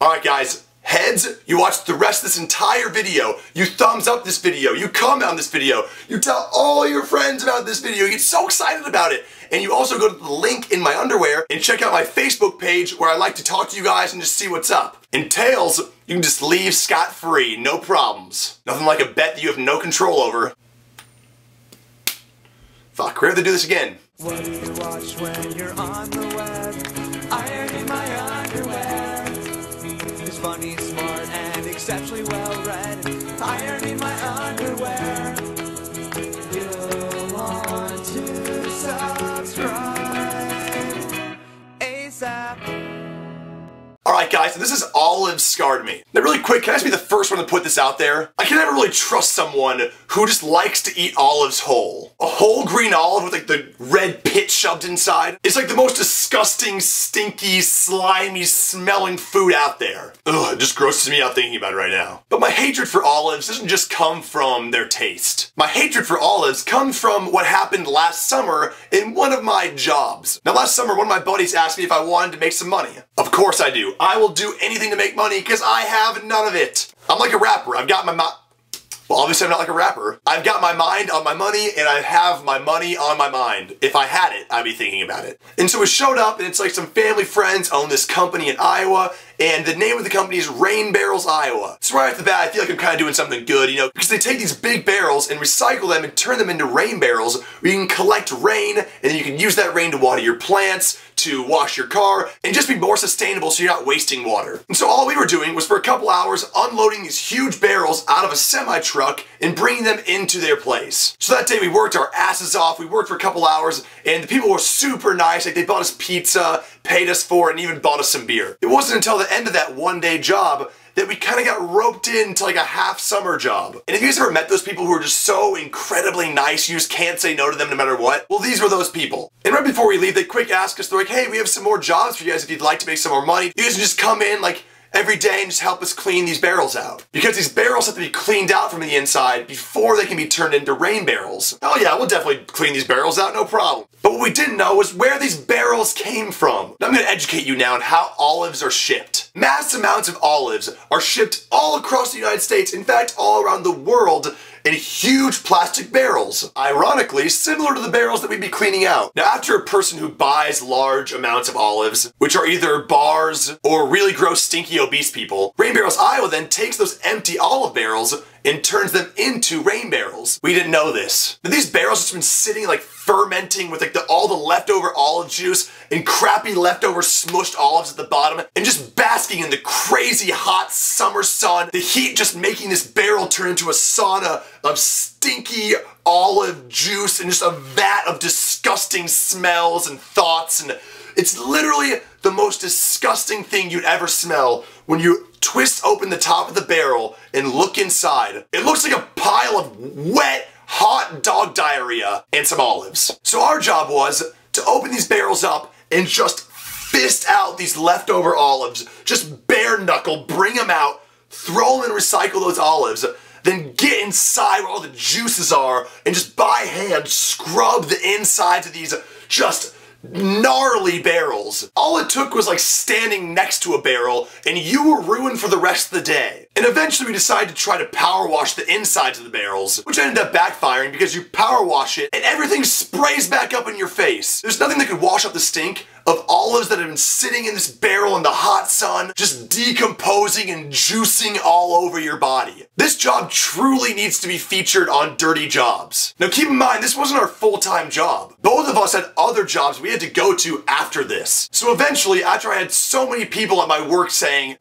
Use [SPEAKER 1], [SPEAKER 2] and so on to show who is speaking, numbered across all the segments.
[SPEAKER 1] Alright guys, heads, you watch the rest of this entire video, you thumbs up this video, you comment on this video, you tell all your friends about this video, you get so excited about it, and you also go to the link in my underwear and check out my Facebook page where I like to talk to you guys and just see what's up. And tails, you can just leave scot-free, no problems. Nothing like a bet that you have no control over. Fuck, we're gonna have to do this again.
[SPEAKER 2] What do you watch when you're on the web? Ironing my underwear. It's funny, smart, and exceptionally well read. Ironing my underwear. You'll want to subscribe ASAP.
[SPEAKER 1] Alright guys, so this is Olive Scarred Me. Now really quick, can I just be the first one to put this out there? I can never really trust someone who just likes to eat olives whole. A whole green olive with like the red pit shoved inside. It's like the most disgusting, stinky, slimy smelling food out there. Ugh, it just grosses me out thinking about it right now. But my hatred for olives doesn't just come from their taste. My hatred for olives comes from what happened last summer in one of my jobs. Now last summer, one of my buddies asked me if I wanted to make some money. Of course I do. I will do anything to make money because I have none of it. I'm like a rapper. I've got my well, obviously I'm not like a rapper. I've got my mind on my money and I have my money on my mind. If I had it, I'd be thinking about it. And so it showed up and it's like some family friends own this company in Iowa and the name of the company is Rain Barrels, Iowa. So right off the bat, I feel like I'm kind of doing something good, you know, because they take these big barrels and recycle them and turn them into rain barrels where you can collect rain and then you can use that rain to water your plants, to wash your car, and just be more sustainable so you're not wasting water. And so all we were doing was for a couple hours unloading these huge barrels out of a semi-truck and bringing them into their place. So that day we worked our asses off, we worked for a couple hours, and the people were super nice, like they bought us pizza, paid us for it, and even bought us some beer. It wasn't until the end of that one-day job that we kind of got roped into like a half-summer job. And if you guys ever met those people who are just so incredibly nice, you just can't say no to them no matter what, well, these were those people. And right before we leave, they quick ask us, they're like, hey, we have some more jobs for you guys if you'd like to make some more money. You guys can just come in like every day and just help us clean these barrels out. Because these barrels have to be cleaned out from the inside before they can be turned into rain barrels. Oh yeah, we'll definitely clean these barrels out, no problem. But what we didn't know was where these barrels came from. Now I'm gonna educate you now on how olives are shipped. Mass amounts of olives are shipped all across the United States, in fact all around the world, in huge plastic barrels. Ironically, similar to the barrels that we'd be cleaning out. Now after a person who buys large amounts of olives, which are either bars or really gross stinky obese people, Rain Barrels Iowa then takes those empty olive barrels and turns them into rain barrels. We didn't know this. But these barrels have been sitting like fermenting with like all the leftover olive juice and crappy leftover smushed olives at the bottom and just basking in the crazy hot summer sun. The heat just making this barrel turn into a sauna of stinky olive juice and just a vat of disgusting smells and thoughts, and it's literally the most disgusting thing you'd ever smell when you twist open the top of the barrel and look inside. It looks like a pile of wet, hot dog diarrhea and some olives. So our job was to open these barrels up and just fist out these leftover olives, just bare knuckle, bring them out, throw them and recycle those olives, then get inside where all the juices are and just by hand scrub the insides of these just gnarly barrels. All it took was like standing next to a barrel and you were ruined for the rest of the day. And eventually we decided to try to power wash the insides of the barrels, which ended up backfiring because you power wash it and everything sprays back up in your face. There's nothing that could wash up the stink of olives that have been sitting in this barrel in the hot sun, just decomposing and juicing all over your body. This job truly needs to be featured on Dirty Jobs. Now keep in mind, this wasn't our full-time job. Both of us had other jobs we had to go to after this. So eventually, after I had so many people at my work saying,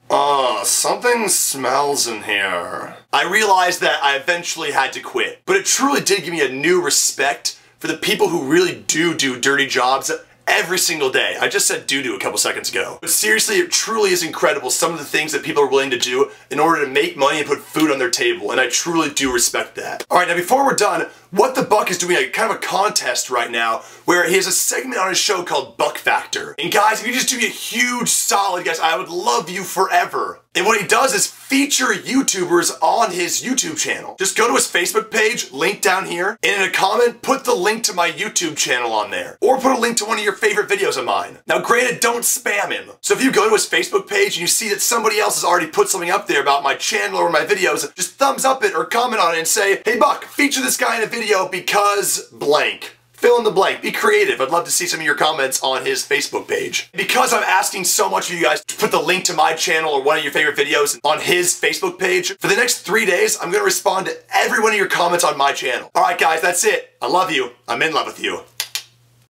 [SPEAKER 1] something smells in here, I realized that I eventually had to quit. But it truly did give me a new respect for the people who really do dirty jobs every single day. I just said doo-doo a couple seconds ago. But seriously, it truly is incredible some of the things that people are willing to do in order to make money and put food on their table, and I truly do respect that. Alright, now before we're done, What the Buck is doing a kind of a contest right now where he has a segment on his show called Buck Factor. And guys, if you just do me a huge solid, guys, I would love you forever. And what he does is feature YouTubers on his YouTube channel. Just go to his Facebook page, link down here, and in a comment, put the link to my YouTube channel on there. Or put a link to one of your favorite videos of mine. Now granted, don't spam him. So if you go to his Facebook page and you see that somebody else has already put something up there about my channel or my videos, just thumbs up it or comment on it and say, hey Buck, feature this guy in a video because blank. Fill in the blank. Be creative. I'd love to see some of your comments on his Facebook page. Because I'm asking so much of you guys to put the link to my channel or one of your favorite videos on his Facebook page, for the next 3 days, I'm going to respond to every one of your comments on my channel. Alright guys, that's it. I love you. I'm in love with you.